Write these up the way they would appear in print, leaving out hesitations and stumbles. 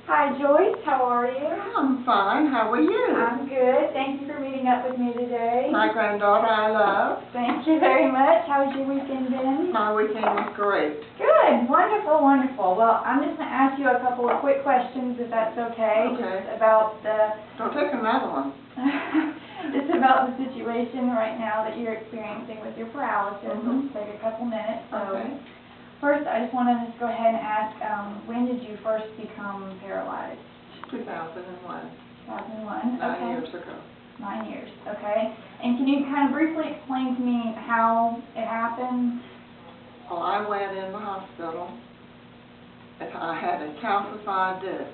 Hi Joyce, how are you? I'm fine. How are you? I'm good. Thank you for meeting up with me today. My granddaughter I love. Thank you very much. How's your weekend been? My weekend was great. Good. Wonderful, wonderful. Well, I'm just going to ask you a couple of quick questions if that's okay. Okay. Just about the... Don't take another one. just about the situation right now that you're experiencing with your paralysis. Mm-hmm. Let's take a couple minutes. So, Okay. first, I just want to just go ahead and ask, when did you first become paralyzed? 2001. 2001. 9 years ago. 9 years, okay. And can you kind of briefly explain to me how it happened? Well, I went in the hospital and I had a calcified disc,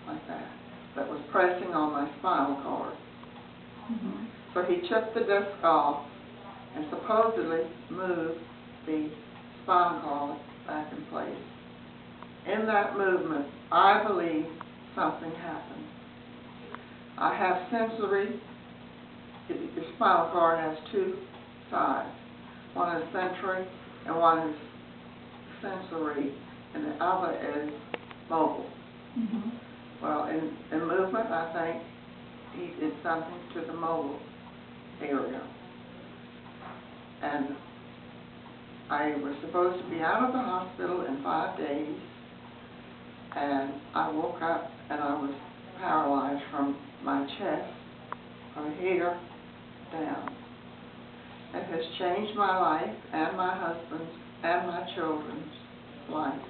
like that was pressing on my spinal cord. Mm-hmm. So he chipped the disc off and supposedly moved the spinal cord back in place. In that movement, I believe something happened. I have sensory. The spinal cord has two sides. One is sensory and one is sensory, and the other is mobile. Mm-hmm. Well, in movement, I think he did something to the mobile area. And I was supposed to be out of the hospital in 5 days, and I woke up and I was paralyzed from my chest, from here down. It has changed my life and my husband's and my children's life.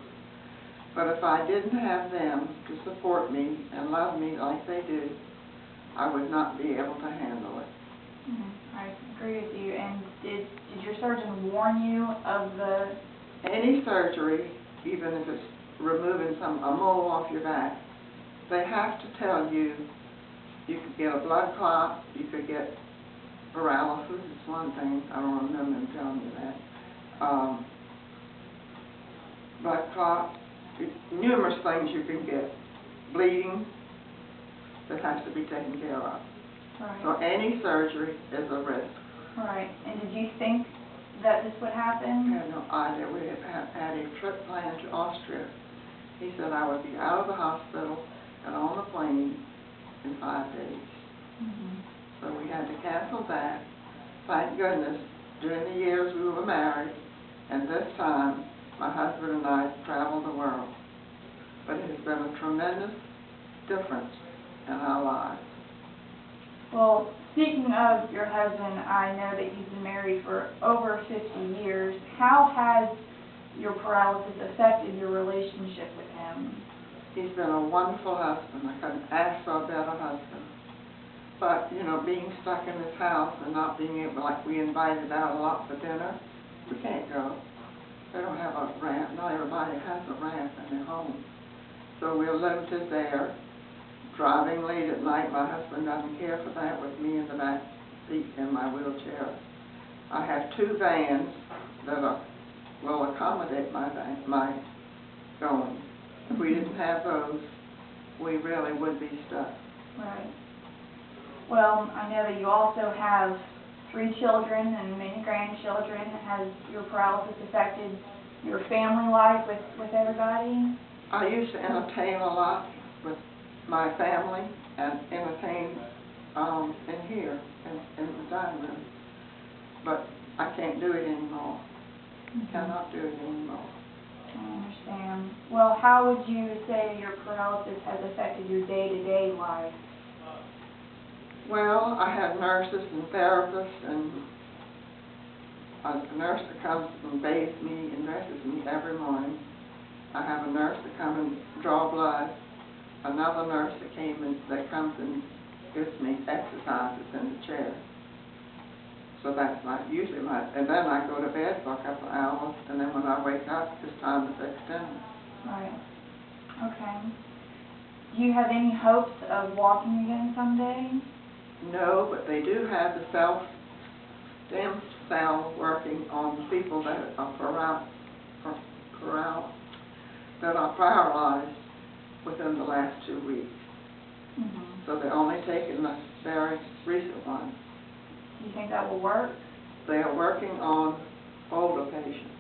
But if I didn't have them to support me and love me like they do, I would not be able to handle it. Mm-hmm. I agree with you. And did your surgeon warn you of the... Any surgery, even if it's removing a mole off your back, they have to tell you you could get a blood clot, you could get paralysis, it's one thing, I don't remember them telling me that. Blood clot, numerous things you can get. Bleeding that has to be taken care of. Right. So any surgery is a risk. Right. And did you think that this would happen? I had no idea. We had a trip planned to Austria. He said I would be out of the hospital and on the plane in 5 days. Mm-hmm. So we had to cancel that. Thank goodness, during the years we were married, and this time my husband and I traveled the world. But it has been a tremendous difference in our lives. Well, speaking of your husband, I know that you've been married for over 50 years. How has your paralysis affected your relationship with him? He's been a wonderful husband. I couldn't ask for a better husband. But, you know, being stuck in this house and not being able, like we invited out a lot for dinner, we can't go. They don't have a ramp. Not everybody has a ramp in their home. So we're limited there. Driving late at night, my husband doesn't care for that with me in the back seat in my wheelchair. I have 2 vans that will accommodate my going. If we didn't have those, we really would be stuck. Right. Well, I know that you also have 3 children and many grandchildren. Has your paralysis affected your family life with everybody? I used to entertain a lot with my family and entertain in here, in the dining room. But I can't do it anymore. Mm-hmm. Cannot do it anymore. I understand. Well, how would you say your paralysis has affected your day-to-day life? Well, I have nurses and therapists, and a nurse that comes and bathes me and dresses me every morning. I have a nurse that comes and draw blood. Another nurse that comes and gives me exercises in the chair. So that's usually and then I go to bed for a couple of hours, and then when I wake up, it's time to fix dinner. Right. Okay. Do you have any hopes of walking again someday? No, but they do have the stem cell working on people that are paralyzed within the last 2 weeks. Mm-hmm. So they're only taking the very recent one. Do you think that will work? They are working on older patients.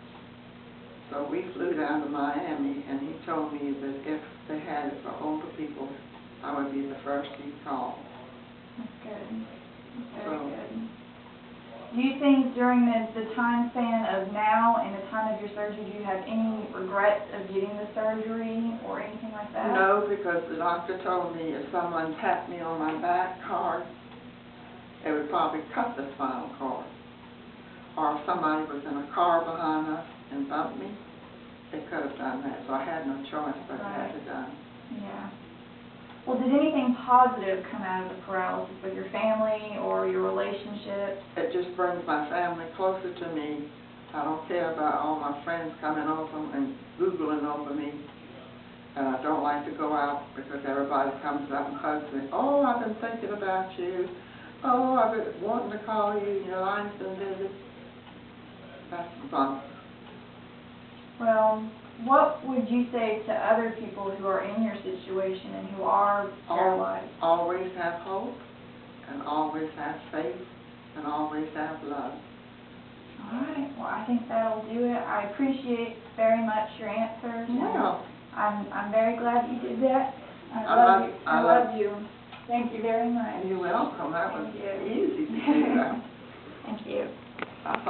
So we flew down to Miami, and he told me me that if they had it for older people, I would be the first he'd call. That's good. That's very So- good. Do you think during the time span of now and the time of your surgery, do you have any regrets of getting the surgery or anything like that? No, because the doctor told me if someone tapped me on my back hard, it would probably cut the spinal cord. Or if somebody was in a car behind us and bumped me, they could have done that. So I had no choice but to have it done. Yeah. Well, did anything positive come out of the paralysis with your family or your relationships? It just brings my family closer to me. I don't care about all my friends coming over and Googling over me. And I don't like to go out because everybody comes up and hugs me. Oh, I've been thinking about you. Oh, I've been wanting to call you. Your line's been busy. That's fun. Well, what would you say to other people who are in your situation and who are paralyzed? Always have hope, and always have faith, and always have love. All right. Well, I think that'll do it. I appreciate very much your answers. and Well, I'm very glad you did that. I I love love- you. I I love- love you. Thank you very much. you're welcome. That was Thank you. easy to do that. Thank you.